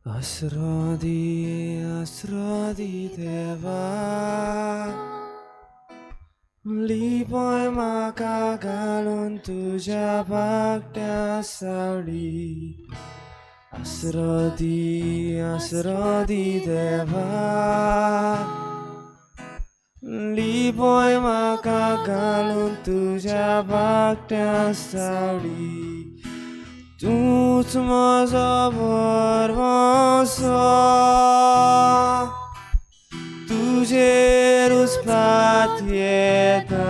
Asrodi deva Lipoy makagalon tuja bhakta saudi Asrodi deva Lipoy makagalon tuja bhakta saudi Tuż moza barwasa Tuझे rozplatieta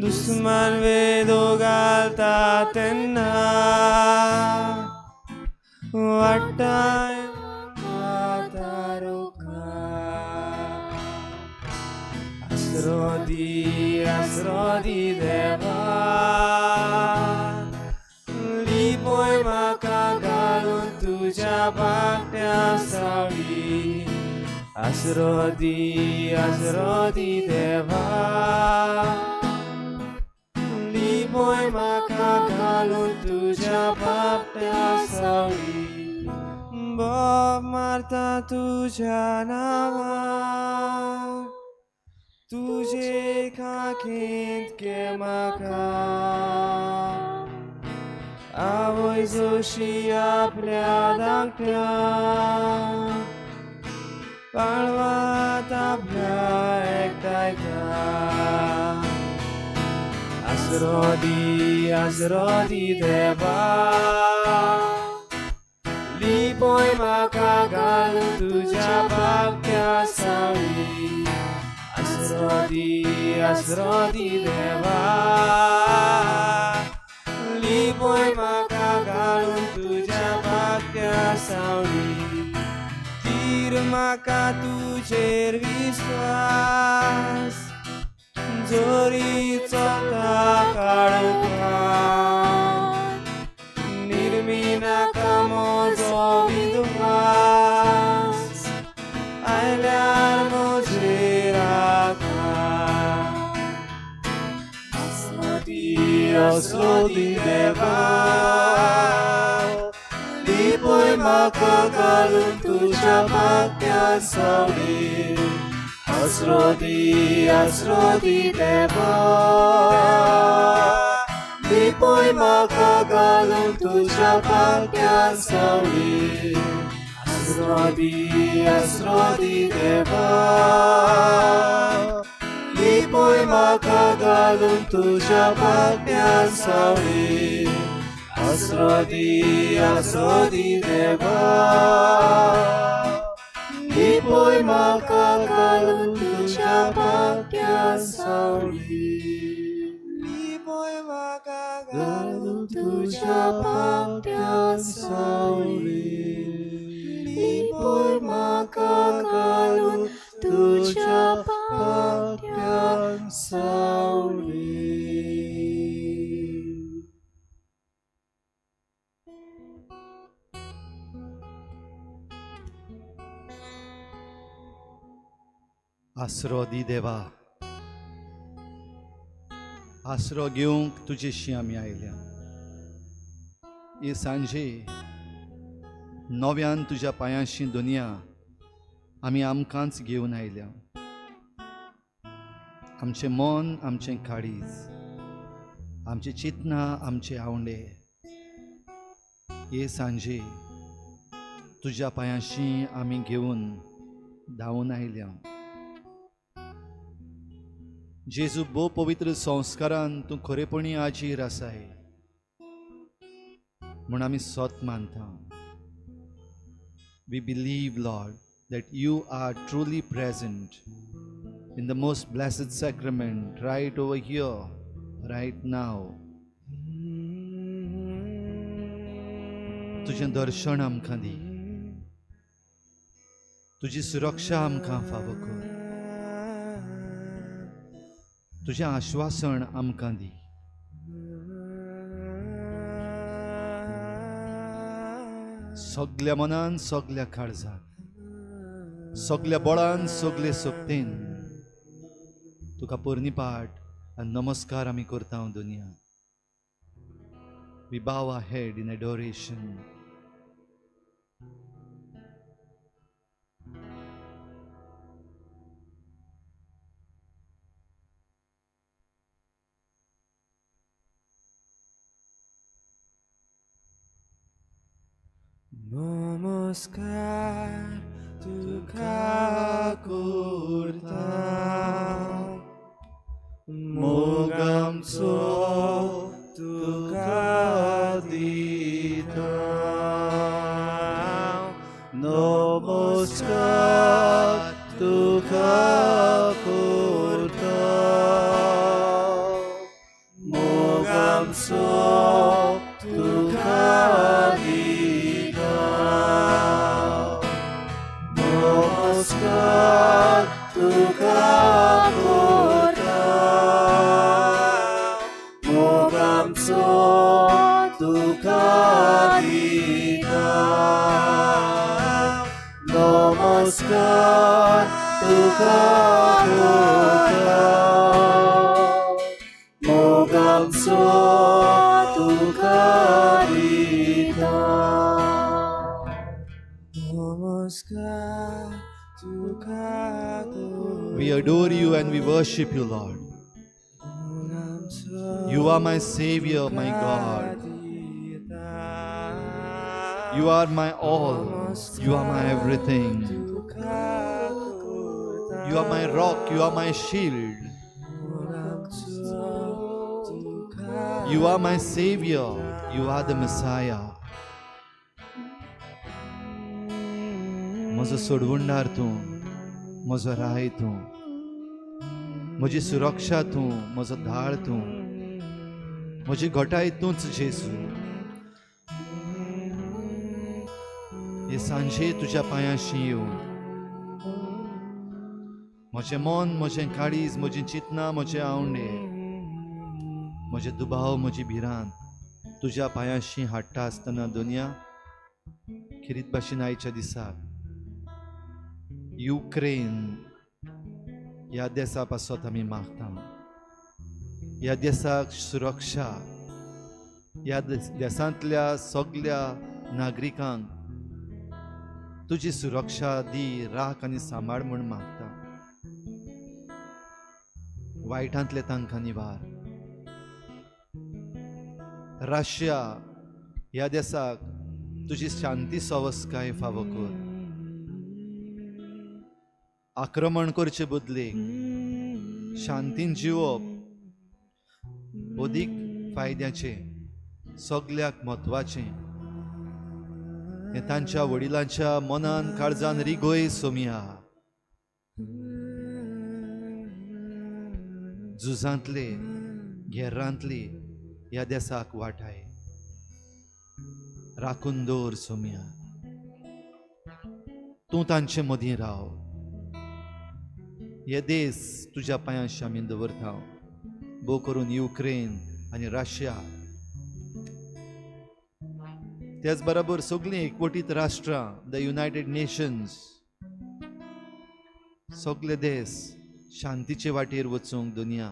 Duszman वेदोगालता त्यांना वाटाय तारोका Asrodi deva Lipoy makagalon tuja bhakta saudi Asrodi deva Lipoy makagalon tuja bhakta saudi Bob Marta tuja nama तुझे खाकीत के मका आवय जोशी आपल्या धाकट्या पाळवात आपल्या एकटायका Asrodi deva Lipoy maka galon tuja bhakta saudi Asrodi deva Lipoy makagalon tuja bhakta saudi Tir maka tujer viswas Jori chota kaduka Nirmina kamozo vidwas Ailar mojera Asrodi deva Lipoy makagalon tuja bhakta saudi Asrodi deva Lipoy makagalon tuja bhakta saudi Asrodi deva Lipoy makagalon tuja bhakta saudi Asrodi deva Lipoy makagalon tuja bhakta saudi Lipoy makagalon tuja bhakta saudi Lipoy makagalon tuja bhakta saudi Asrodi deva आसरो घेवंक तुजेशी आमी आयल्या ही सांजे नव्यान तुज्या पांयाशी दुनिया आमी आमकांच घेवन आयल्या आमचें मन आमचें काळीज आमची चिंतना आमचे आवंडे हे सांजे तुज्या पांयाशी आमी घेवन धांवून आयल्या जेजू भोव पवित्र संस्कारान तूं खरेपणी आजीर आसाय म्हूण आमी सोत मानता we believe Lord that you are truly present in the most blessed sacrament right over here right now तुझें दर्शन आमकां दी तुजी सुरक्षा आमकां फावो कर तुझें आश्वासन आमकां दी सगल्या मनान सगल्या काळजान सगल्या बळान सगले सोबतेन तुका पोरनिपाट आनी नमस्कार आमी करता दुनिया. We bow our head in adoration नमस्कार तुका करता मोगामचो तुका दिता नमस्कार तुका करता मोगामचो तुका दिता नमस्कार तुका करता मोगामचो तुका दिता नमस्कार तुका करता मोगामचो तुका दिता नमस्कार तुका We adore you and we worship you, Lord. You are my Savior, my God. You are my all. You are my everything. You are my rock. You are my shield. You are my Savior. You are the Messiah. म्हजो सोडवुंडार तूं, म्हजो राय तूं, म्हजी सुरक्षा तूं, म्हजो धाळ तूं, म्हजी घोटाय तूंच जेजू. हे सांजे तुज्या पांयाशी येवन म्हजें मन, म्हजें काळीज, म्हजीं चिंतनां, म्हजे आवंडे, म्हजे दुबाव, म्हजी भिरांत तुज्या पांयाशी हाडटा आसतना दुनिया खिरीत भाशेन आयच्या दिसाक युक्रेन ह्या देशा पासत आमी मागता. ह्या देशाक सुरक्षा, ह्या देशांतल्या सगळ्या नागरिकांक तुजी सुरक्षा दी, राख आनी सांबाळ म्हूण मागता. वायटांतले तांकां निवार. रशिया ह्या देशाक तुजी शांती सवस्काय फावो कर. आक्रमण करचे बदलेक शांतीन जिवप अदीक फायद्याचें, सगळ्याक म्हत्वाचें. हें तांच्या वडिलांच्या मनान काळजान रिगोय सोमिया. झुजांतले, घेरांतली ह्या देशाक वाटाय राखून दवर सोमिया. तूं तांचे मदीं राव. हे देश तुज्या पांयाशी आमी दवरता. भोव करून युक्रेन आनी रशिया, त्याच बरोबर सगळीं एकवटीत राष्ट्रां, द युनायटेड नेशन्स, सगळे देश शांतीचे वाटेर वचूंक दुनिया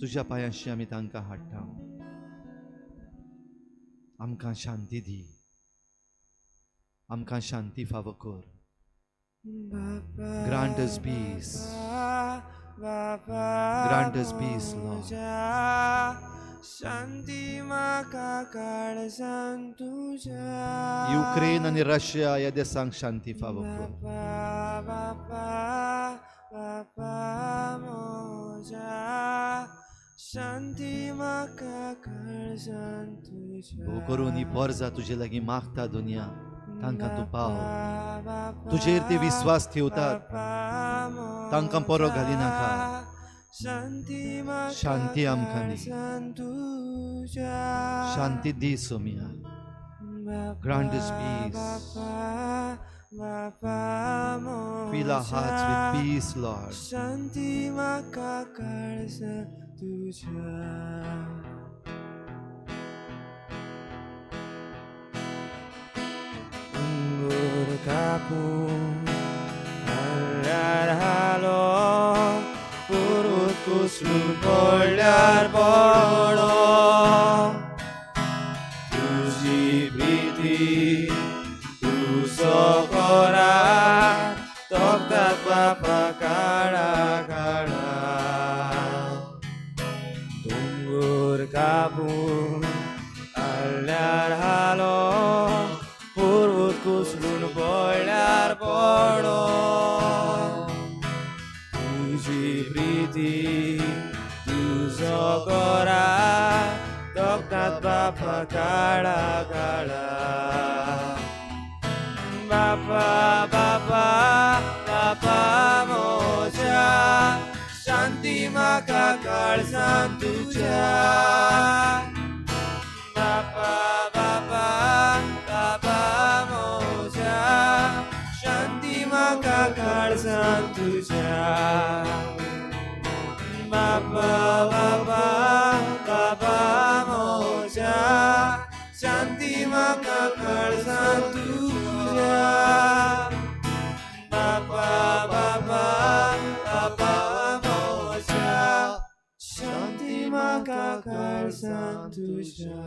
तुज्या पांयाशी आमी तांकां हाडटा. आमकां शांती दी. आमकां शांती फावो कर. Grant us peace. Grant us peace, Lord. Ukraine आणि रशिया या देशांक शांती फावो कर. भोव करून ही परजा तुजे लागीं मागता दुनिया, तांकां तूं पाव. तुजेर ते विश्वास ठेवतात, तांकां परो घाली नाका. शांती आमकां दी. शांती दी सोमिया. Grant us peace. Fill our hearts with peace, Lord. Sulkollar bolo tuji priti tu sokora toktat papa kara kara tungur kapun allar halo बापा काळा काळा बापा बापा बापा मोच्या शांती माका काळजांत तुझ्या बापा बापा बापा मोच्या शांती माका काळजांत तुझ्या बापा बापा बापा मोच्या शांती माका काळजांत तुझ्या बापा बापा बापा मोच्या शांती माका काळजांत तुझ्या.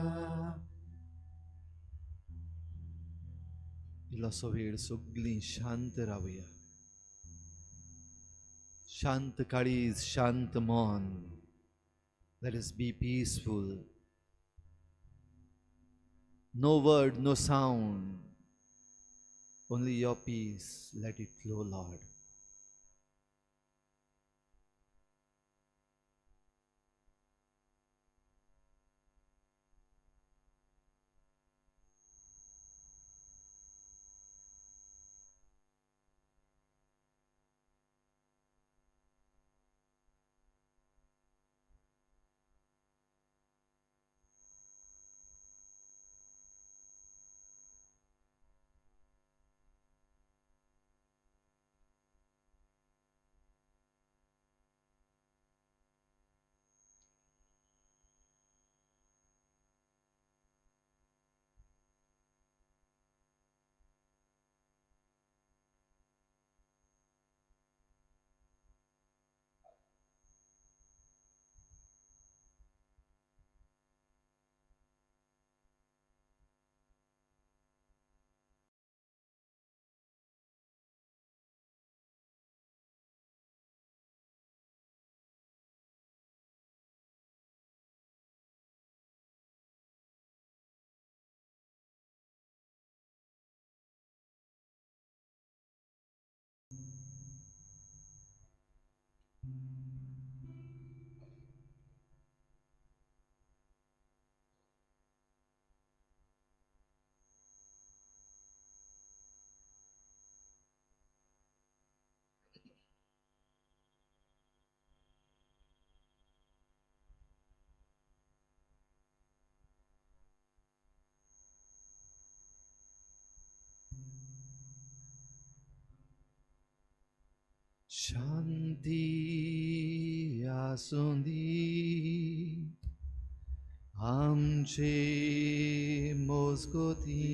इल्लोसो वेळ सगळीं शांत रावया. शांत काळीज, शांत मन. Let us be peaceful. No word, no sound. Only your peace. Let it flow, Lord. शांती आसुंदी आमचे मोजगोती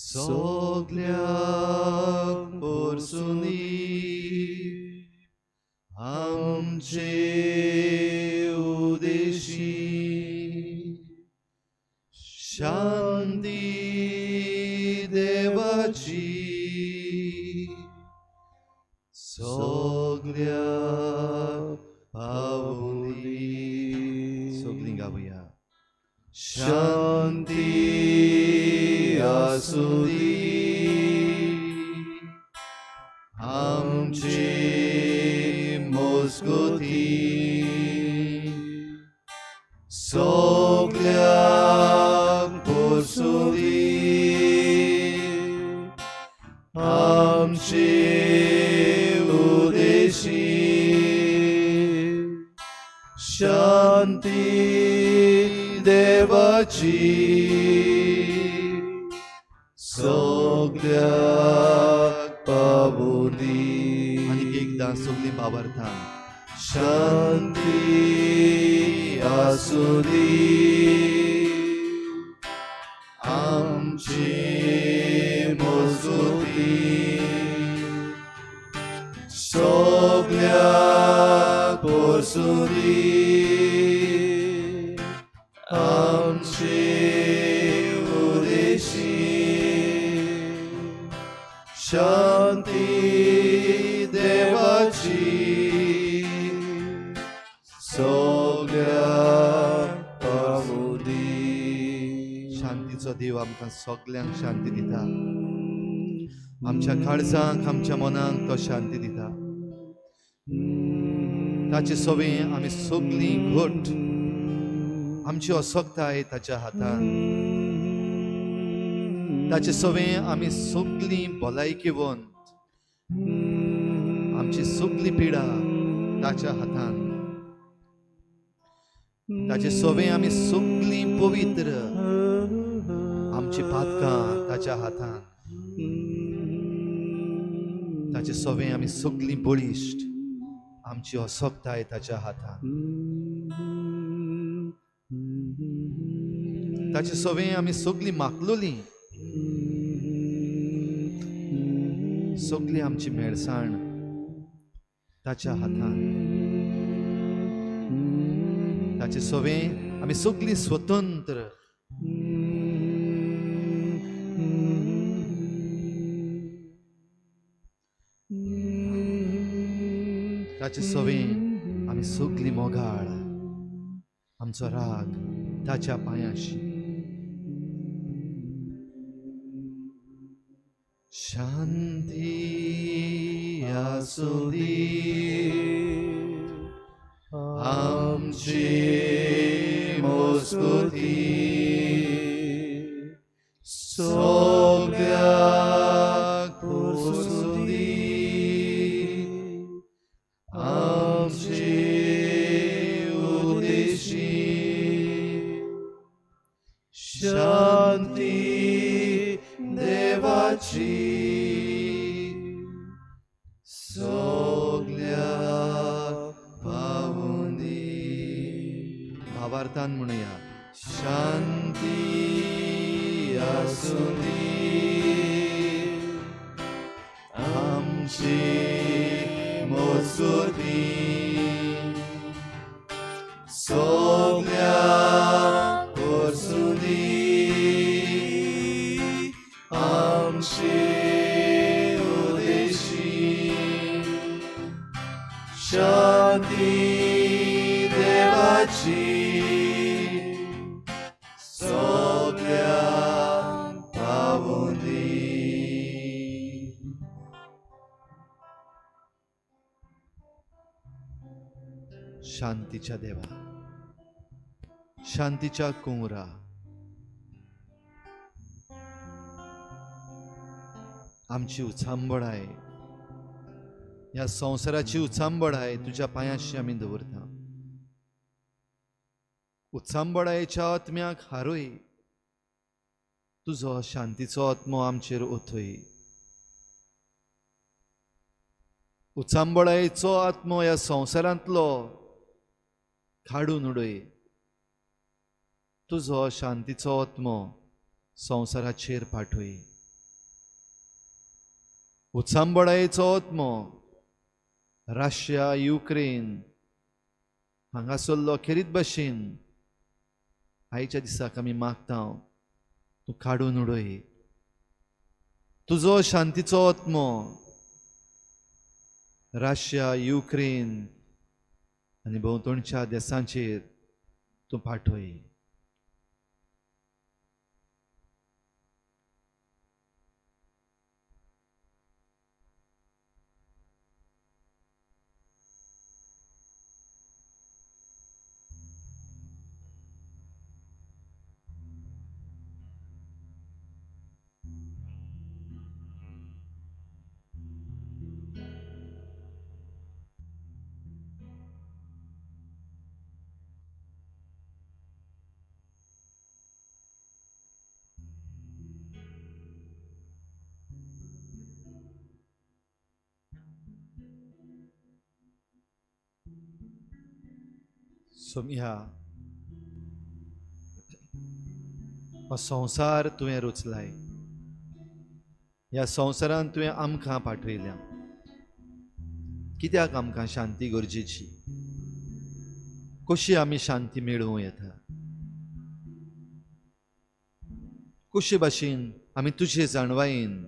सगळ्याक परसुनी आमचे उदेशी शांती देवाची सगळ्या पावली. सगळीं गावया. शांती आसुदी आमचे मोजगोती सगळ्याक परसुदी आमचे शांती देवाची सगळ्याक पावली. आनी एकदां सगळीं बाबरतान. शांती आसुदी आमची मोजगोती सगळ्याक परसुदी आमचे उदेशी शांती देवाची सगळ्याक पावली. शांतीचो देव आमकां सगळ्यांक शांती दिता. आमच्या काळजांक आमच्या मनांक तो शांती दिता. ताचे सोबे आमी सगळीं घट आमची असोगताय ताच्या हातान. ताचे सवें आमी सगलीं भलायकेवंत, आमची सगली पिडा ताच्या हातान. ताचे सवें आमी सगलीं पवित्र, आमची पातकां ताच्या हातान. ताचे सवें आमी सगलीं बळिश्ट, आमची असोगताय ताच्या हातान. ताचे सवें आमी सगलीं माकलोलीं, सगली आमची मेळसाण ताच्या हातान. ताचे सवें आमी सगलीं स्वतंत्र, ताचे सवें आमी सगलीं मोगाळ, आमचो राग ताच्या पांयाशी. शांती आसूं दी आमची मोस्कुती, सगळ्याक पोसूं दी आमची उदेशी. शांती देवाची सगळ्याक पावूं दी. भावार्थान म्हणुया, शांती आसूं दी आमची मोस्कुती, सगळ्याक पोसूं दी आमची उदेशी. शांती देवाची सगळ्यांक पावूं दी. शांतीच्या देवा, शांतीच्या कुंवरा, आमची उचांबळाय, ह्या संवसाराची उचांबळाय तुज्या पांयाशी आमी दवरता. उचांबळायेच्या आत्म्याक हारोय, तुजो शांतीचो आत्मो आमचेर ओथय. उचांबळायेचो आत्मो ह्या संवसारांतलो काडून उडय. तुजो शांतीचो आत्मो संवसाराचेर पाठय. उचांबळायेचो आत्मो रशिया, युक्रेन हांगासरलो खेरीत भाशेन आयच्या दिसाक आमी मागता, तूं काडून उडय. तुजो शांतीचो आत्मो रशिया, युक्रेन आनी भोंवतणच्या देशांचेर तूं पाठय. ह्या हो संवसार तुवें रचलाय. ह्या संवसारांत तुवें आमकां पाठयल्या. कित्याक आमकां शांती गरजेची? कशी आमी शांती मेळोवं येता? कशे भाशेन आमी तुजे जाणवायेन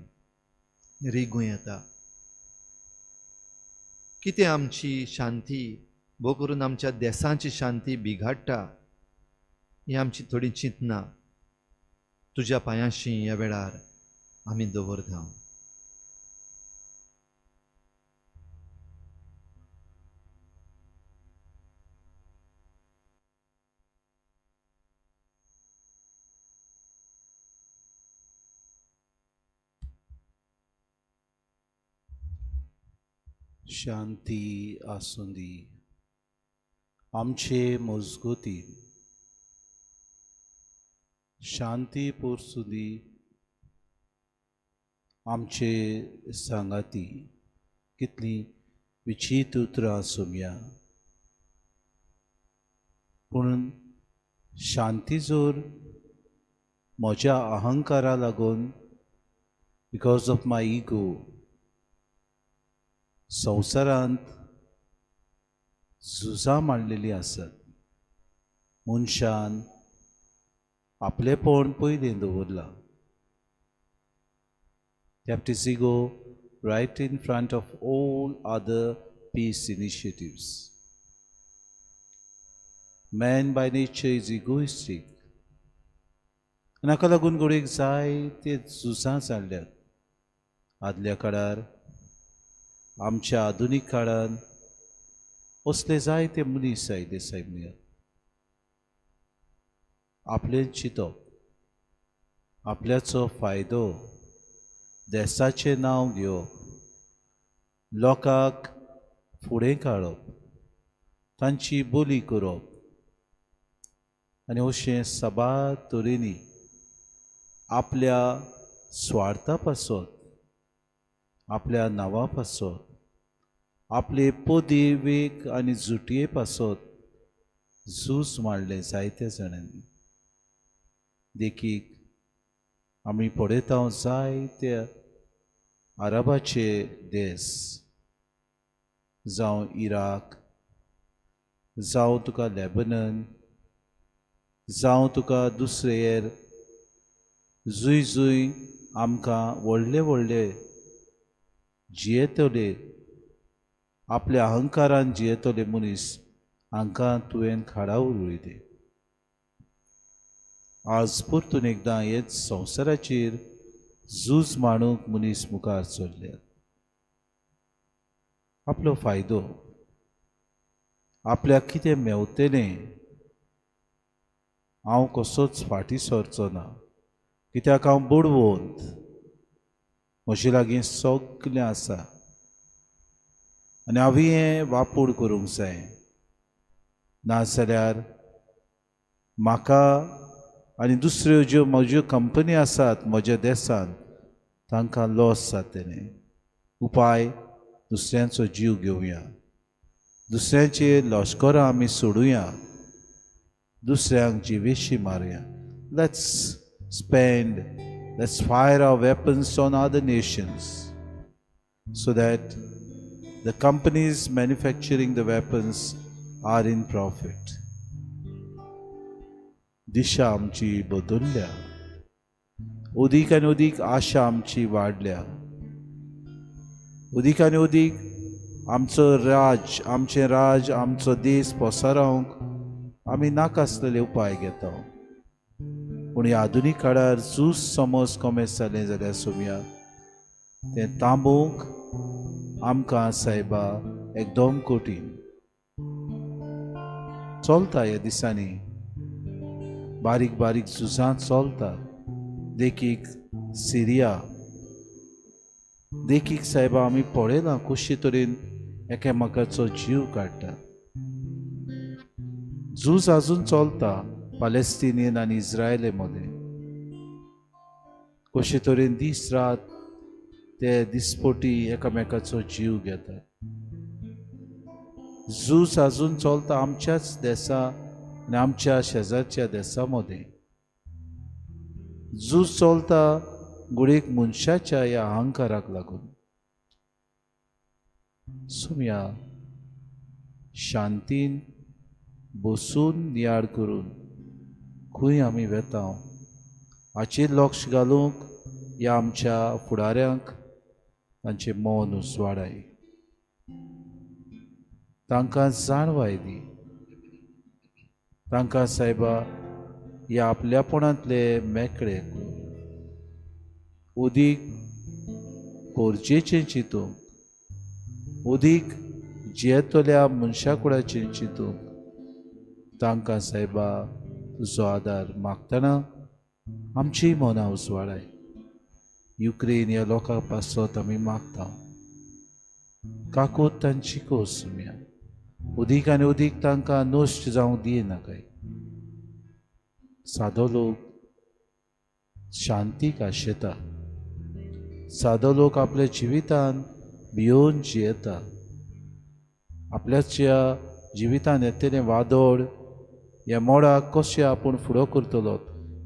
रिगूं येता? कितें आमची शांती भोव करून आमच्या देशाची शांती बिगाडटा ही आमची थोडी चिंतना तुज्या पांयाशी ह्या वेळार आमी दवरता. शांती आसुंदी आमचे मजगतीन शांती पोरसुदी आमचे सांगाती कितली विचित्र उतरां आसूंया पूण शांती जोर म्हज्या अहंकारा लागून बिकॉज ऑफ माय इगो संवसारांत झुजां मांडलेलीं आसात. मनशान आपलेपण पयलीं दवरलां. kept his ego right in front of all other peace initiatives. Man by nature is egoistic. हाका लागून घडयेक जायते झुजां जाल्ल्यात. आदल्या काळार आमच्या आधुनीक काळान असले जायते मनीस आयले सायबण्यात. आपलें चिंतप, आपल्याचो फायदो, देशाचें नांव घेवप, लोकांक फुडें काडप, तांची बोली करप आनी अशें सबार तरेनी आपल्या स्वार्था पासत, आपल्या नांवा पासत, आपले पोदेवेक आनी जुटये पासत झूज मारले जायत्या जाणांनी. देखीक आमी पळयता जायत्या अरबाचे देश जावं इराक, जावं तुका लेबनन, जावं तुका दुसरे हेर जूय जूय आमकां व्हडले व्हडले जियेतले आपल्या अहंकारान जियेतले मनीस हांकां तुवें खाडावर उडयले. आज परतून एकदां हेच संवसाराचेर झूज मांडूंक मनीस मुखार सरल्यात. आपलो फायदो, आपल्याक कितें मेवतलें हांव कसोच फाटीं सरचो ना, कित्याक हांव बुडवंत, म्हजे लागीं सगलें आसा आनी हांवें हें वापूड करूंक जाय. नाजाल्यार म्हाका आनी दुसऱ्यो ज्यो म्हज्यो कंपनी आसात म्हज्या देशांत तांकां लॉस जातलें. उपाय दुसऱ्यांचो जीव घेवया, दुसऱ्यांचे लश्करां आमी सोडुया, दुसऱ्यांक जिवेशी मारया. Let's fire our weapons on other nations so that the companies manufacturing the weapons are in profit. दिशा आमची बदलल्या, उदीक आनी उदीक आशा आमची वाडल्या, उदीक आनी उदीक आमचें राज आमचो देश पसरावंक आमी नाकासलेले उपाय घेता. पूण ह्या आधुनीक काळार झूज समज कोमेस जालें जाल्यार सोमया तें थांबोवंक आमकां सायबा एकदम कठीण. चलता ह्या दिसांनी बारीक बारीक झुजां चलतात. देखीक सिरिया, देखीक सायबा आमी पळयलां कशे तरेन एकामेकाचो जीव काडटात. झूज आजून चलता पॅलेस्टिनियन आनी इस्रायले मदें. कशे तरेन दीस रात ते दिसपोटी एकामेकाचो जीव घेतात. झूज आजून चलता आमच्याच देशा आनी आमच्या शेजारच्या देशां मदें. झूज चलता घडयेक मनशाच्या ह्या अहंकाराक लागून. सोमया शांतीन बसून नियाळ करून खंय आमी वेता हाचेर लक्ष घालूंक ह्या आमच्या फुडाऱ्यांक तांचें मन उजवाडाय, तांकां जाणवाय दी. तांकां सायबा ह्या आपल्यापणांतले मेकळे उदीक पोरजेचें चिंतूंक, उदीक जियेतल्या मनशा कुळाचें चिंतूंक तांकां सायबा तुजो आदार मागतना आमचीं मनां उजवाडाय. युक्रेन ह्या लोकां पासत आमी मागता. काकूत तांची खोस सुम्या उदीक आनी उदीक तांकां नश्ट जावंक दिनाकाय. सादो लोक शांतीक आशेता. सादो लोक आपल्या जिवितान भियोन जियेता. आपल्याच्या जिवितान येतलें वादळ ह्या मोडाक कशें आपूण फुडो करतलो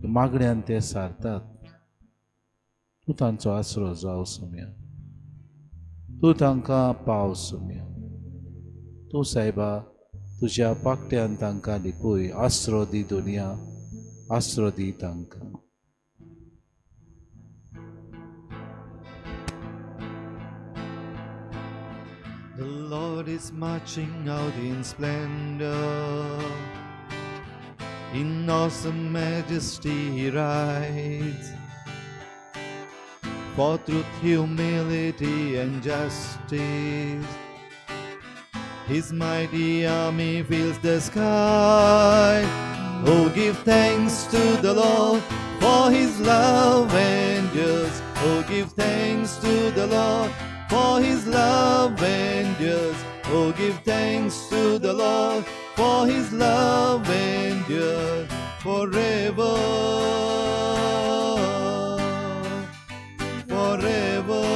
मागण्यांत ते सारतात. तूं तांचो आसरो जाव सुम्या. तूं तांकां पाव सुम्या. तूं सायबा तुज्या पाकट्यान तांकां लिपय. आसरो दी दुनिया, आसरो दी तांकां. The Lord is marching out in splendor, in awesome majesty he rides. For truth, humility and justice, his mighty army fills the sky. Oh, give thanks to the Lord, for his love endures. Oh, give thanks to the Lord, for his love endures. Oh, give thanks to the Lord, for his love endures forever, forever.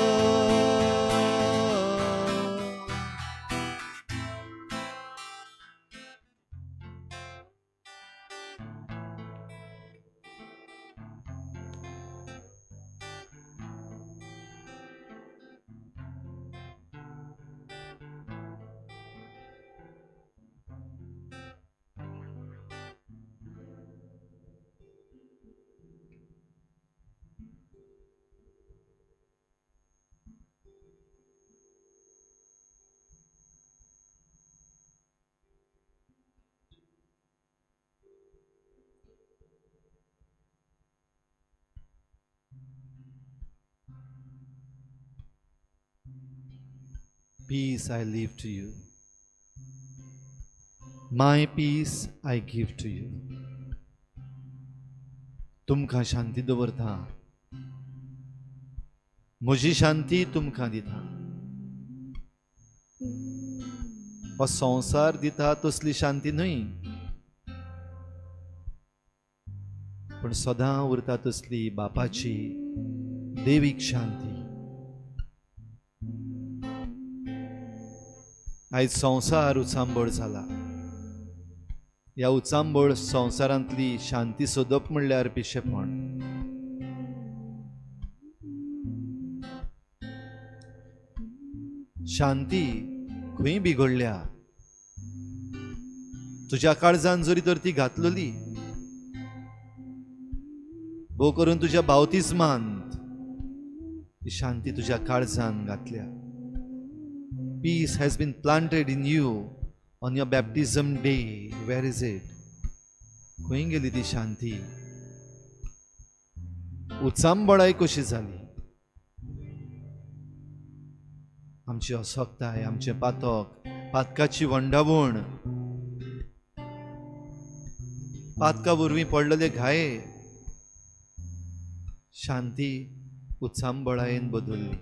Peace I leave to you. My peace I give to you. तुमकां शांती दवरता. म्हजी शांती तुमकां दिता. हो संवसार दिता तसली शांती न्हय, पण सदां उरता तसली बापाची देवीक शांती. आयज संवसार उचांबळ जाला. ह्या उचांबळ संवसारांतली शांती सोदप म्हणल्यार पिशेपण. शांती खंय बिगडल्या. तुज्या काळजान जरी तर ती घातलेली, भोव करून तुज्या बावतिस्मांत ही शांती तुज्या काळजान घातल्या. Peace has been planted in you on your baptism day. Where is it? खंय गेली ती शांती? उचांबळाय कशी जाली. आमची असक्ताय, आमचे पातक, पातकाची वंडावण, पातका वरवीं पडलेले घाये, शांती उचांबळायेन बदलली.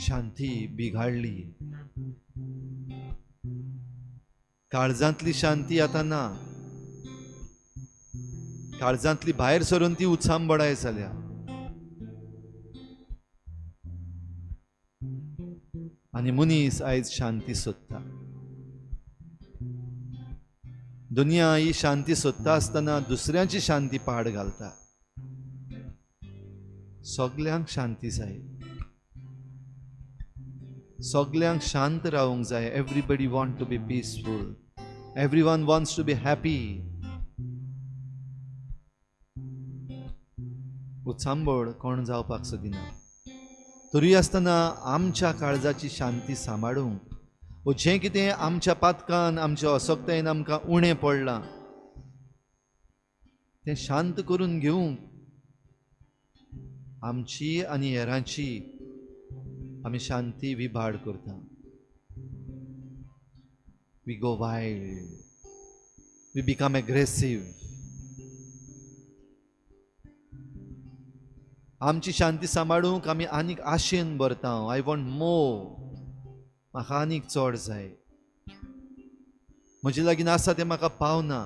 शांती बिघाडली. काळजांतली शांती आता ना. काळजांतली भायर सरून ती उचांबळाय जाल्या. आनी मनीस आयज शांती सोदता. दुनिया ही शांती सोदता आसतना दुसऱ्याची शांती पाड घालता. सगल्यांक शांती जाय. सगल्यांक शांत रावंक जाय. Everybody want to be peaceful. Everyone wants to be happy. उचांबळ कोण जावपाक सोदिना. तरी आसतना आमच्या काळजाची शांती सांबाळूंक जें कितें आमच्या पातकान, आमच्या असक्तायेन आमकां उणें पडलां तें शांत करून घेवंक आमची आनी हेरांची आमी शांती विभाड करता. We go wild. We become aggressive. आमची शांती सांबाळूंक आमी आनीक आशेन भरता. आय वॉन्ट मोर, म्हाका आनीक चड जाय. म्हजे लागीं आसा तें म्हाका पावना.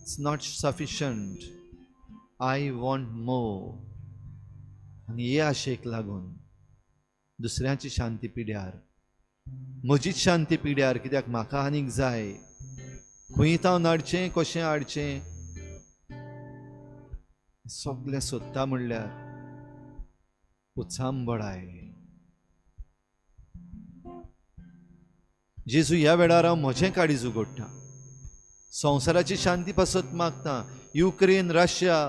It's not sufficient. I want more. आनी हे आशेक लागून दुसऱ्याची शांती पिड्यार, म्हजीच शांती पिड्यार, कित्याक म्हाका आनीक जाय. खंय हांव नडचें, कशें हाडचें, सगळें सोदता म्हणल्यार उचांबळाय. जेजू, ह्या वेळार हांव म्हजें काळीज उगडटा. संवसाराची शांती पासत मागता. युक्रेन, रशिया,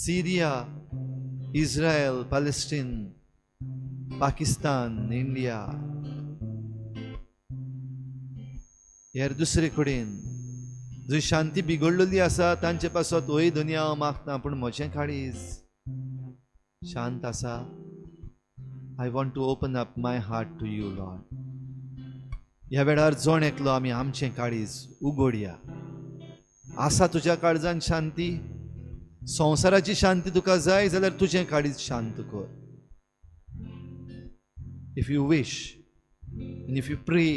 सिरिया, इस्रायल, पॅलेस्टीन, पाकिस्तान, इंडिया, हेर दुसरे कडेन जंय शांती बिगडलेली आसा तांचे पासत वय दुनिया हांव मागता. पूण म्हजें काळीज शांत आसा. I want to open up my heart to you Lord. ह्या वेळार जोण एकलो आमी आमचें काळीज उगडया. आसा तुज्या काळजान शांती? संवसाराची शांती तुका जाय जाल्यार तुजें काळीज शांत कर. If you wish and if you pray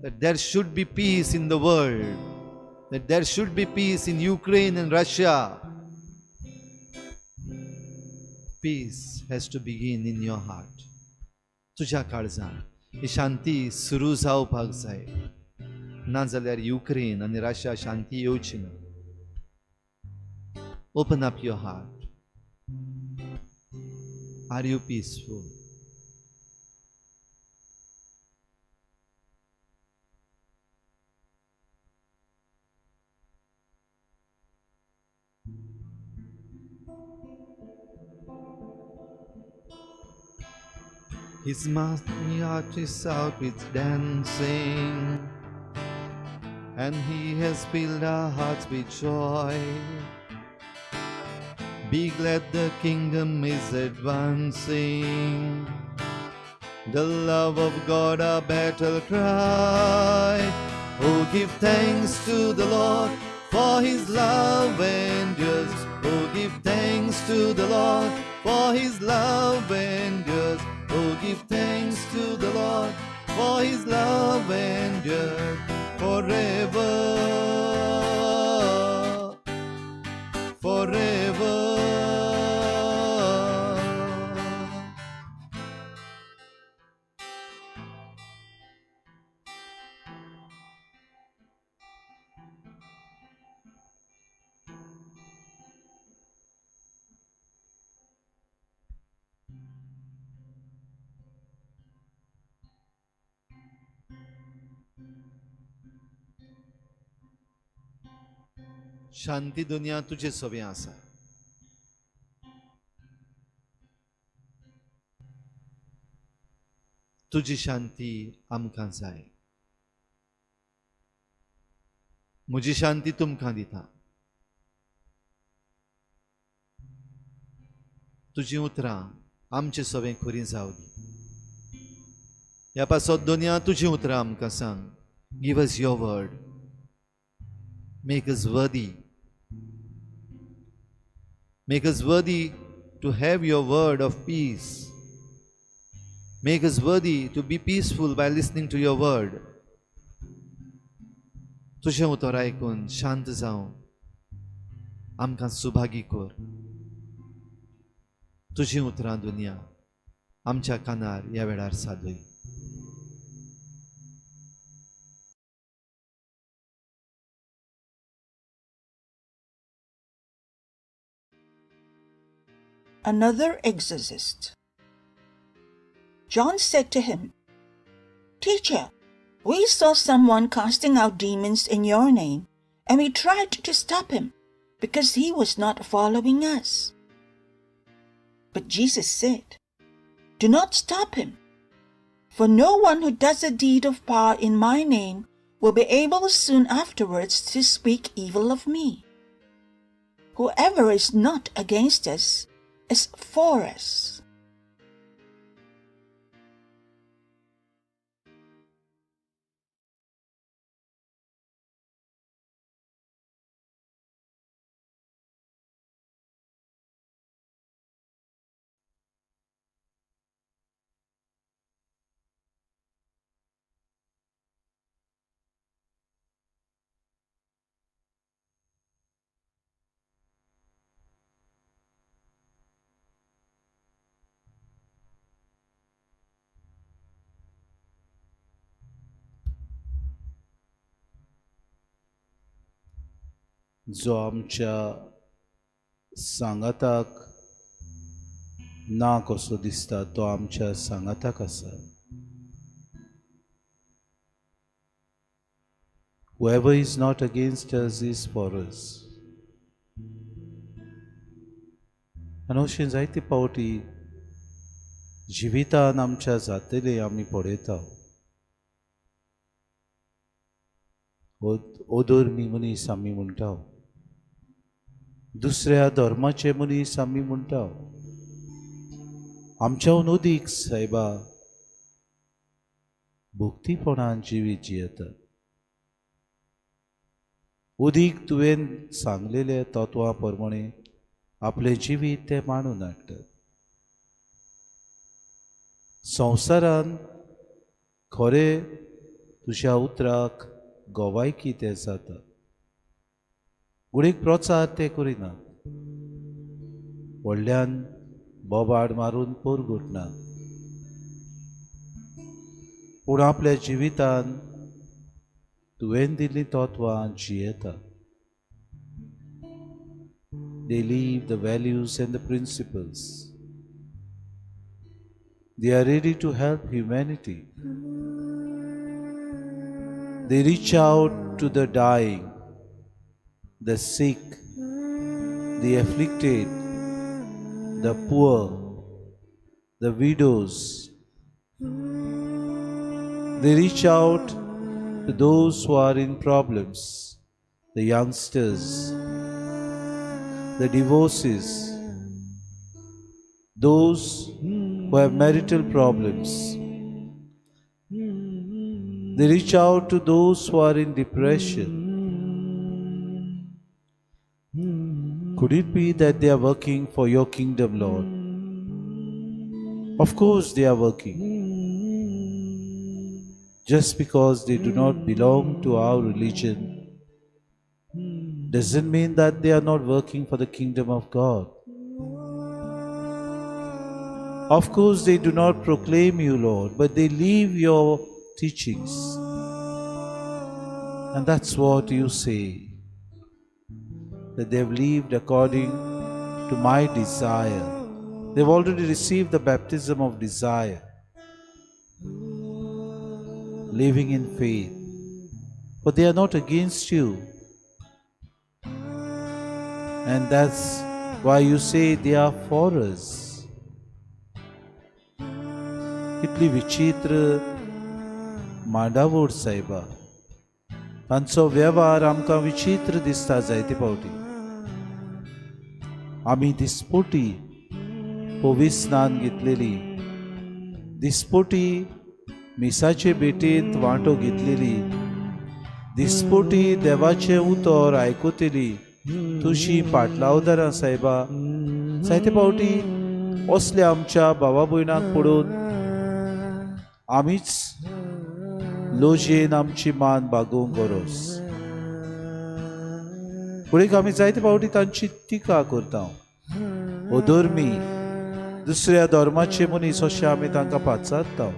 that there should be peace in the world, that there should be peace in Ukraine and Russia, peace has to begin in your heart. तुज्या काळजान ही शांती सुरू जावपाक जाय. नाजाल्यार Ukraine आनी Russia शांती येवची ना. Open up your heart. Are you peaceful? His heart is out with dancing, and he has filled our hearts with joy. Be glad, the kingdom is advancing. The love of God, our battle cry. Oh, give thanks to the Lord, for his love endures. Oh, give thanks to the Lord, for his love endures. Oh, give thanks to the Lord, for his love endures forever, forever. शांती दुनिया तुझे सोबे आसा. तुजी शांती आमकां जाय. म्हजी शांती तुमकां दिता. तुजी उतरां आमचे सोबे खरी जावं दी. ह्या पासत दुनिया तुजी उतरां आमकां सांग. Give us your word. Make us वर्दी. Make us worthy to have your word of peace. Make us worthy to be peaceful by listening to your word. तुझे उतर आयकून शांत जावं आमकां सुभागी कर. तुझी उतरां दुनिया आमच्या कानार ह्या वेळार सादय. Another exorcist. John said to him, "Teacher, we saw someone casting out demons in your name, and we tried to stop him because he was not following us." But Jesus said, "Do not stop him, for no one who does a deed of power in my name will be able soon afterwards to speak evil of me. Whoever is not against us is for us." जो आमच्या सांगाताक ना कसो दिसता तो आमच्या सांगाताक आसा. Whoever is not against us is for us. आनी अशें जायते पावटी जिवितान आमच्या जातले आमी पळयता. अधर्मी मनीस आमी म्हणटा, दुसऱ्या धर्माचे मनीस आमी म्हणटा, आमच्याहून अदीक सायबा भक्तीपणान जिवीत जियेतात. अदीक तुवें सांगलेल्या तत्वां प्रमाणे आपले जिवीत ते मांडून हाडटात. संवसारान खरे तुज्या उतराक गोवायकी ते जाता, गुडीक प्रचार ते करिना, व्हडल्यान बोबाड मारून पोरगुटना, पूण आपल्या जिवितान तुवें दिल्लीं तत्वां जियेता. They leave the values and the principles. They are ready to help humanity. They reach out to the dying, the sick, the afflicted, the poor, the widows. They reach out to those who are in problems, the youngsters, the divorcees, those who have marital problems. They reach out to those who are in depression. Could it be that they are working for your kingdom, Lord? Of course they are working. Just because they do not belong to our religion doesn't mean that they are not working for the kingdom of God. Of course they do not proclaim you, Lord, but they live your teachings. And that's what you say, that they have lived according to my desire. They've already received the baptism of desire, living in faith. But they are not against you. And that's why you say they are for us. कितली विचित्र मांडावळ सायबा. तांचो वेव्हार आमकां विचित्र दिसता जायते फावटी. आमी दिसपोटी पवित्र स्नान घेतलेली, दिसपोटी मिसाचे बेटेंत वांटो घेतलेली, दिसपोटी देवाचें उतर आयकुतली, तुजी पाटलावदारां सायबा. जायते फावटी असल्या आमच्या भावा भयणांक पडून आमीच लोजयेन आमची मान बागोवंक गरज. फुडें आमी जायते फावटी तांची टिका करता. अधर्मी दुसऱ्या धर्माचे मनीस अशें आमी तांकां पाचारता.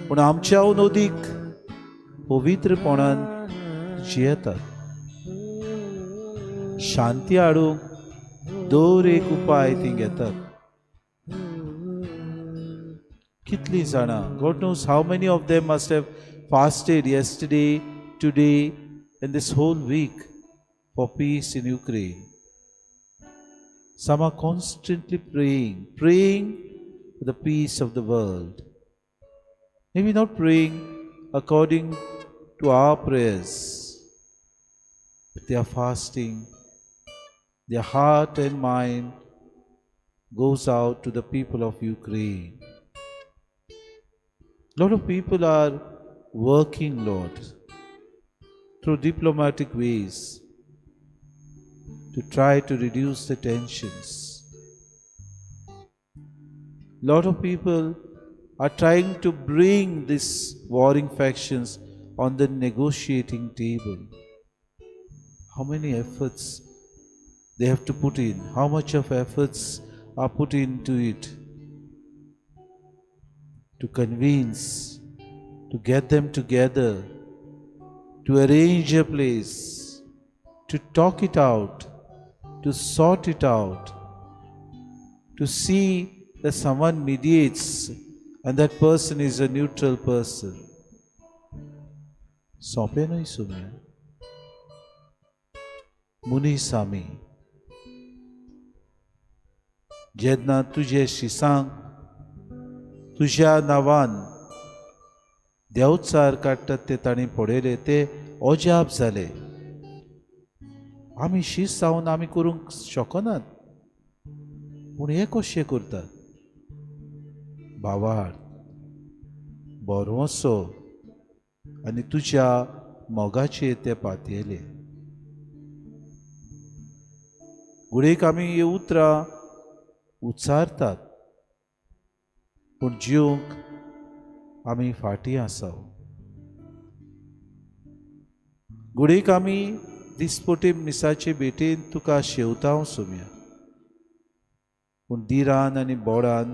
पूण आमच्याहून अदीक पवित्रपणान जियेतात. शांती हाडूंक दर एक उपाय ती घेतात. कितलीं जाणां, God knows how many of them must have fasted yesterday, today, and this whole week for peace in Ukraine. Some are constantly praying for the peace of the world. Maybe not praying according to our prayers, but they are fasting. Their heart and mind goes out to the people of Ukraine. A lot of people are working, Lord, through diplomatic ways to try to reduce the tensions. A lot of people are trying to bring these warring factions on the negotiating table. How many efforts they have to put in? How much of efforts are put into it to convince, to get them together, to arrange a place, to talk it out, to sort it out, to see that someone mediates and that person is a neutral person. सोंपे नहीं सुम्या मुनी सामी जेन्ना तुझे शिसांक तुझ्या नांवान देवचार काडटात ते तांणी पळयले ते अजाप जाले. आमी शीस जावन आमी करूंक शकनात पूण हे कशें करतात. भावार्थ बरो असो आनी तुज्या मोगाचेर ते पातयेले. घुडेक आमी ही उतरां उच्चारतात पूण जिवंक आमी फाटीं आसाव. घुडेक आमी दिसपटे मिसाचे भेटेन तुका शेवतां सुम्या पूण दिरान आनी बोडान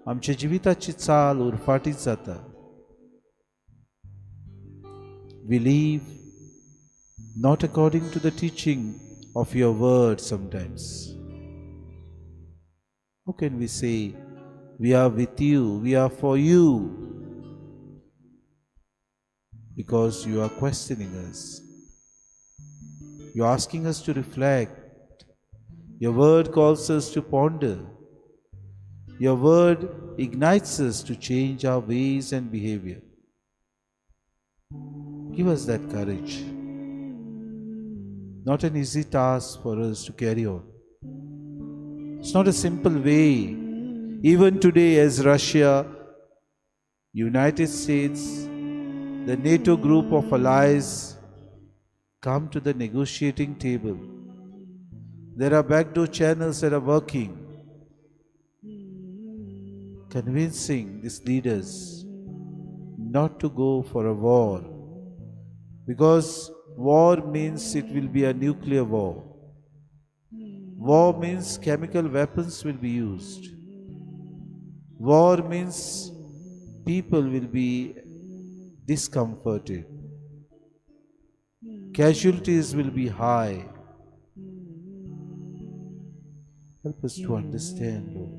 आमच्या जिविताची चाल उरफाटीच जाता. We live not according to the teaching of your word sometimes. How can we say, we are with you, we are for you? Because you are questioning us. You are asking us to reflect. Your word calls us to ponder. Your word ignites us to change our ways and behavior. Give us that courage. Not an easy task for us to carry on. It's not a simple way. Even today, as Russia, United States, the NATO group of allies come to the negotiating table, there are backdoor channels that are working, convincing these leaders not to go for a war, because war means it will be a nuclear war. War means chemical weapons will be used. War means people will be discomforted. Casualties will be high. Help us to understand, Lord.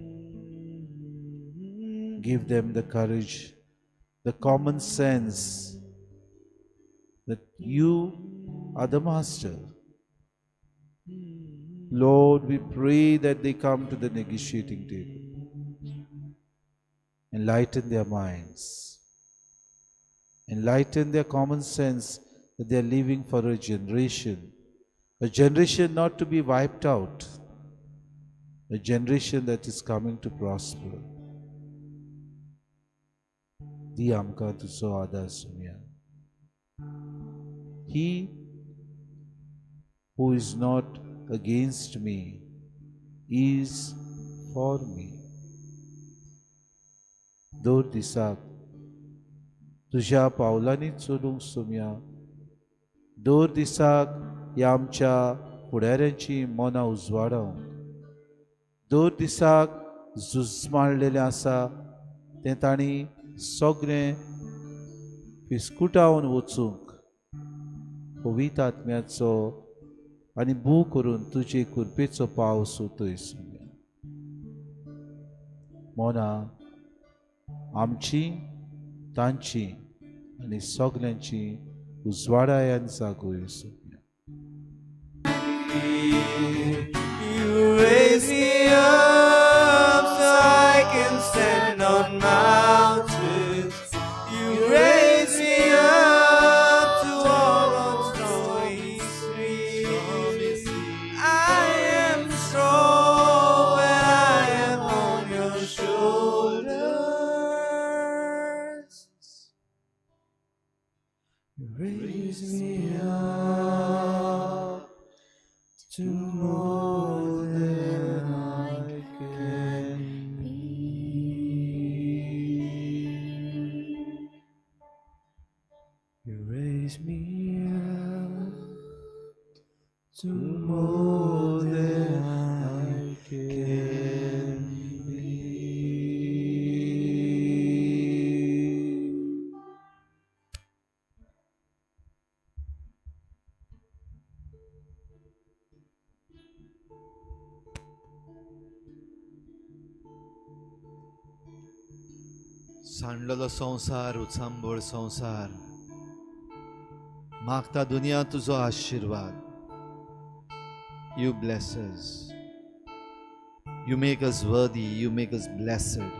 Give them the courage, the common sense that you are the master. Lord, we pray that they come to the negotiating table. Enlighten their minds. Enlighten their common sense that they are living for a generation not to be wiped out, a generation that is coming to prosper. Di amka tuzo adar sumya. He who is not against me is for me. Dor disak तुझ्या पावलांनी चलूंक सोम्या. दर दिसाक ह्या आमच्या फुडाऱ्यांची मनां उजवाडावंक. दर दिसाक झुज मारलेलें आसा तें तांणी सगळें फिस्कुटावन वचूंक पवित्र आत्म्याचो आनी भू करून तुजे कृपेचो पावस उतय सोम्या. मनां आमची तांची आनी सगल्यांची उजवाडायान जागोय Saumya. You raise me up so I can stand on mountains. You raise me up to walk on snowy streets. I am strong when I am on your shoulders. You raise me up to more than I can be. You raise me up to more than I can be. सांडलेलो संसार उचांबळ संसार मागता दुनिया तुजो आशीर्वाद. You bless us. You make us worthy. You make us blessed.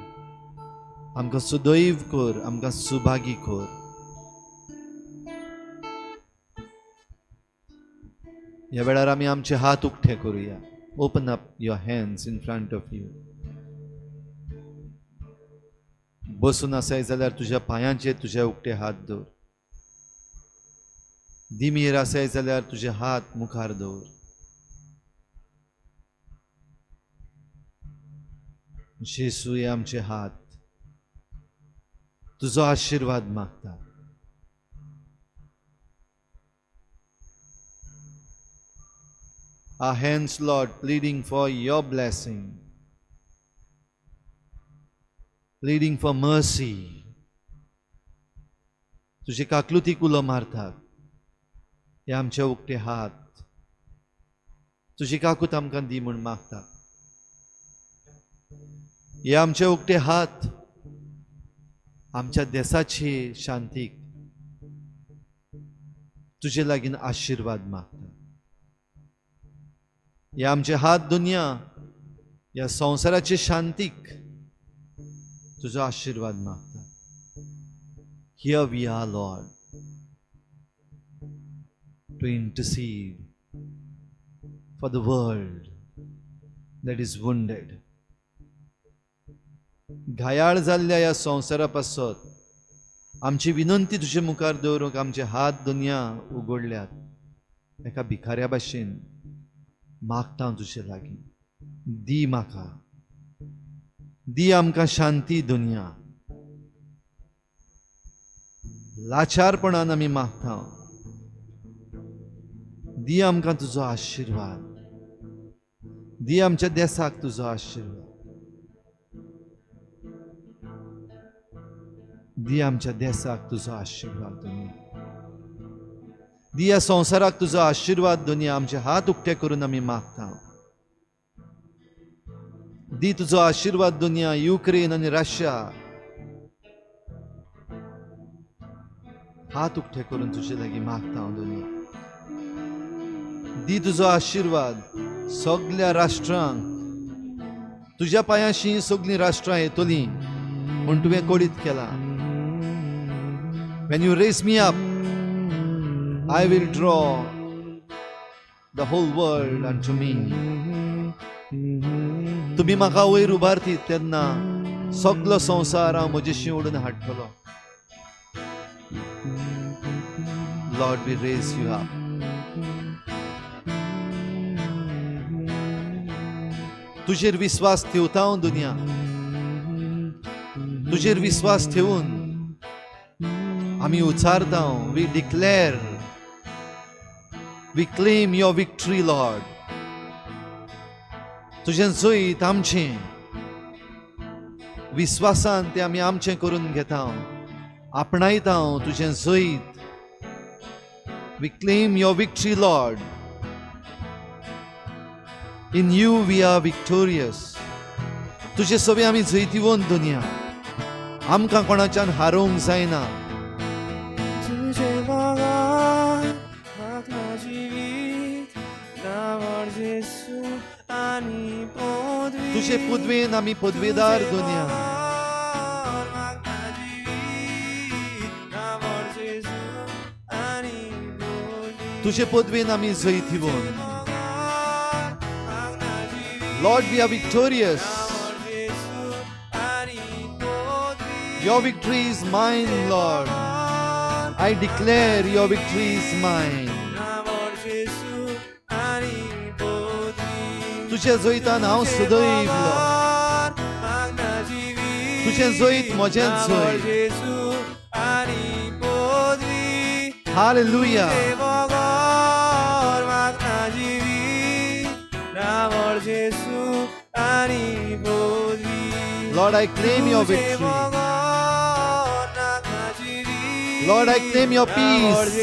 आमकां सुदैव कर, आमकां सुभागी कर. ह्या वेळार आमी आमचे हात उक्ते करूया. Open up your hands in front of you. बसून आसाय जाल्यार तुज्या पांयांचेर तुजे उक्ते हात दवर. दिमीर आसाय जाल्यार तुजे हात मुखार दवर. जेसू हे आमचे हात तुजो आशीर्वाद मागता. Our hands, Lord, pleading for your blessing, pleading for mercy. तुझे काकलुतीक उलो मारतात हे आमचे उक्ते हात तुझी काकूत आमकां दी म्हूण मागता. हे आमचे उक्ते हात आमच्या देशाची शांतीक तुझे लागीं आशीर्वाद मागता. हे आमचे हात दुनिया या संसाराची शांतीक तुझो आशीर्वाद मागता. Here we are, Lord, to intercede for the world that is wounded. घायाळ जाल्ल्या ह्या संवसारा पासत आमची विनंती तुजे मुखार दवरूंक आमचे हात दुनिया उगडल्यात. एका भिकाऱ्या भाशेन मागता तुजे लागीं दी म्हाका, दी आमकां शांती दुनिया. लाचारपणान आमी मागता दी आमकां तुजो आशीर्वाद, दी आमच्या देशाक तुजो आशीर्वाद, दी आमच्या देशाक तुजो आशीर्वाद दुनिया. दी या संवसाराक तुजो आशीर्वाद दुनिया. आमचे हात उक्ते करून आमी मागता दी तुजो आशीर्वाद दुनिया. युक्रेन आनी रशिया हात उक्ते करून तुजे लागीं मागता दुनिया. दी तुजो आशीर्वाद सगळ्या राष्ट्रांक. तुज्या पांयाशी सगळीं राष्ट्रां येतली म्हूण तुवें कोडीत केला. When you raise me up, I will draw the whole world unto me. तुम्ही म्हाका वयर उबारतीत तेन्ना सगळो संवसार हांव म्हजेशी ओडून हाडटलो. Lord, we raise you up. तुजेर विश्वास ठेवता हांव दुनिया. तुजेर विश्वास ठेवून आमी उचारता. We declare, we claim your victory, Lord. तुझें जैत आमचें विश्वासान ते आमी आमचें करून घेता. आपणायता तुझें जैत. We claim your victory, Lord. In you we are victorious. तुझे सगळे आमी जैतिवंत दुनिया. आमकां कोणाच्यान हारोवंक जायना. तुझे पदवेन आमी पदवेदार दुनिया. तुझे पदवेन आमी जैतिवंत. Lord, we are victorious. Your victory is mine, Lord. I declare your victory is mine. तुझे जैतान हांव सदैवलो. तुझें जैत म्हजें जैत. Hallelujah. Lord, I claim your victory. Lord, I claim your peace.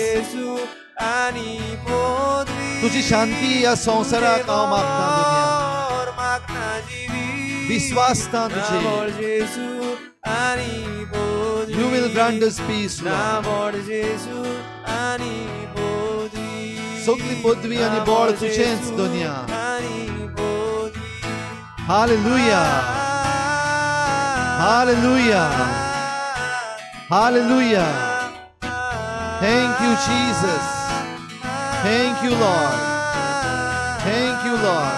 तुझी शांती या संसाराक हांव मागता दुनिया. विश्वासता तुजे. Ani Bodhi. You will grant us peace, Lord. Namor Jesu Ani Bodhi. Sogli podvi ani bol tuchens dunia. Ani Bodhi. Hallelujah. Hallelujah. Hallelujah. Thank you, Jesus. Thank you, Lord. Thank you, Lord.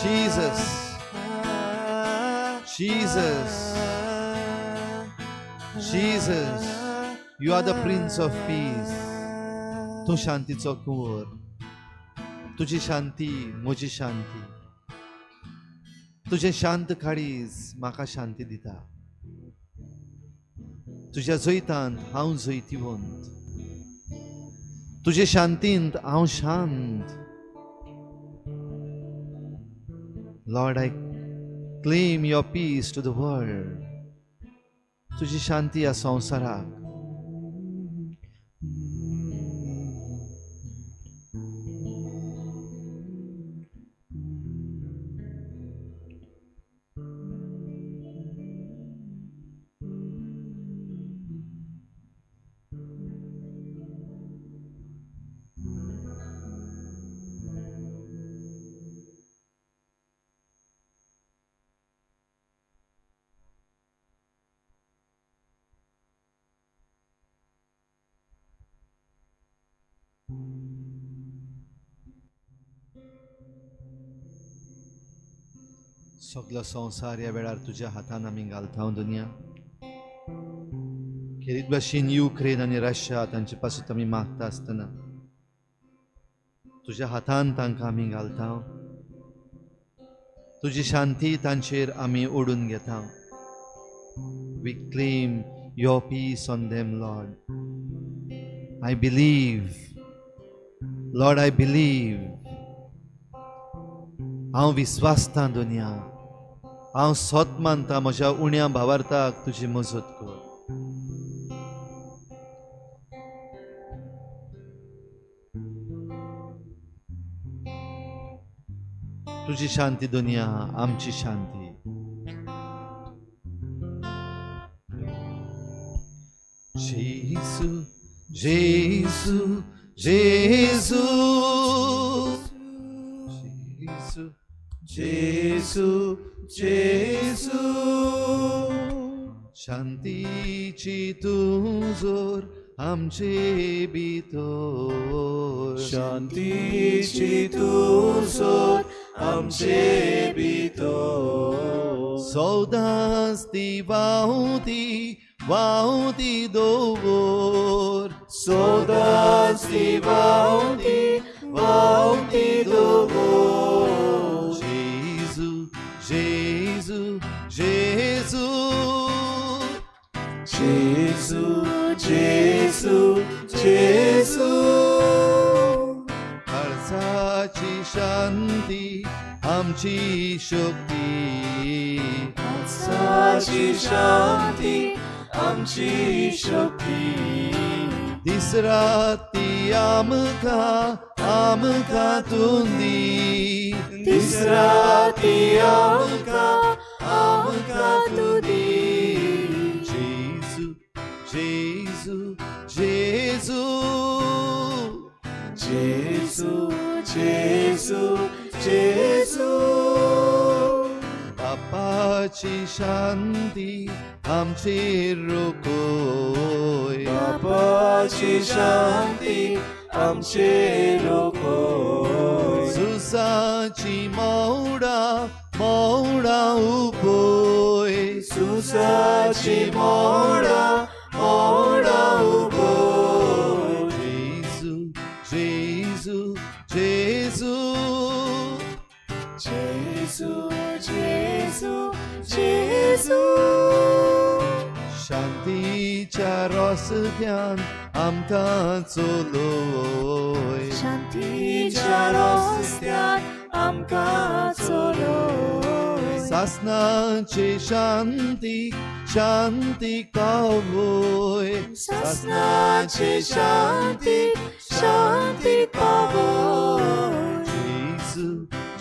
Jesus. Jesus. Jesus. You are the Prince of Peace. Tu shanticho kur. तुझी शांती म्हजी शांती. तुझे शांत काळीज म्हाका शांती दिता. तुझ्या जैतांत हांव जैतिवंत. तुझे शांतींत हांव शांत. Lord, I claim your peace to the world. तुझी शांती ह्या संवसाराक. सगळो संवसार ह्या वेळार तुज्या हातान आमी घालता दुनिया. खेरीत भाशेन युक्रेन आनी रशिया तांचे पासून आमी मागता आसतना तुज्या हातान तांकां आमी घालता. तुजी शांती तांचेर आमी ओडून घेता. We claim your peace on them, Lord. I believe. Lord, I believe. हांव विस्वासता दुनिया. हांव सोत मानता म्हज्या उण्या भावार्थाक तुजी मजत कर. तुझी शांती दुनिया आमची शांती. जेसू जेसू जेसू जेसू जेसू शांतीची तुजोर आमचे भितर. शांतीची तुजोर आमचे भितर. सौदास ती वावती दोवर. सौदास ती वावती दोवर. जेजू जेजू जेजू जेजू जेजू जेजू. काळजाची शांती आमची शक्ती. काळजाची शांती आमची शक्ती. दिस राती आमकां तुंदी. दिस राती आमकां तुंदी. जेजू जेजू जेजू जेजू जेजू जेजू. बापाची शांती आमचेर रोखोय. बापाची शांती आमचेर रोखोय. सुसाची मौडा उपोय. सुसाची मौडा उपोय. जेजू जेजू जेजू जेजू जेजू. शांतीच्या रस्त्यान आमकां चलोय. शांतीच्या रस्त्यान आमकां चलोय. सासनाचे शांती पावोय. सासनाचे शांती पावोय. जेजू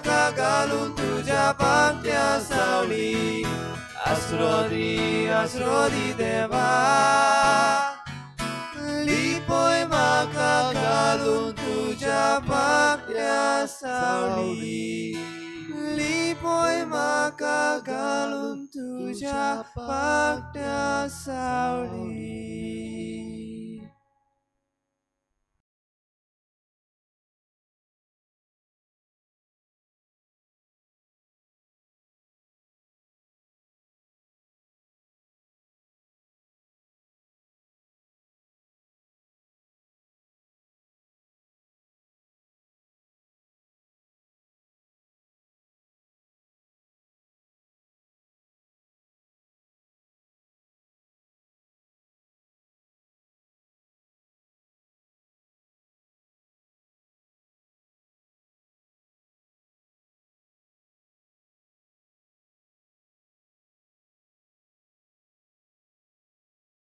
माका घालून तुझ्या पाकट्या सावली आसरोदी देवा लिपोय माका घालून तुझ्या पाकट्या सावली लिपोय माका घालून तुझ्या पाकट्या सावली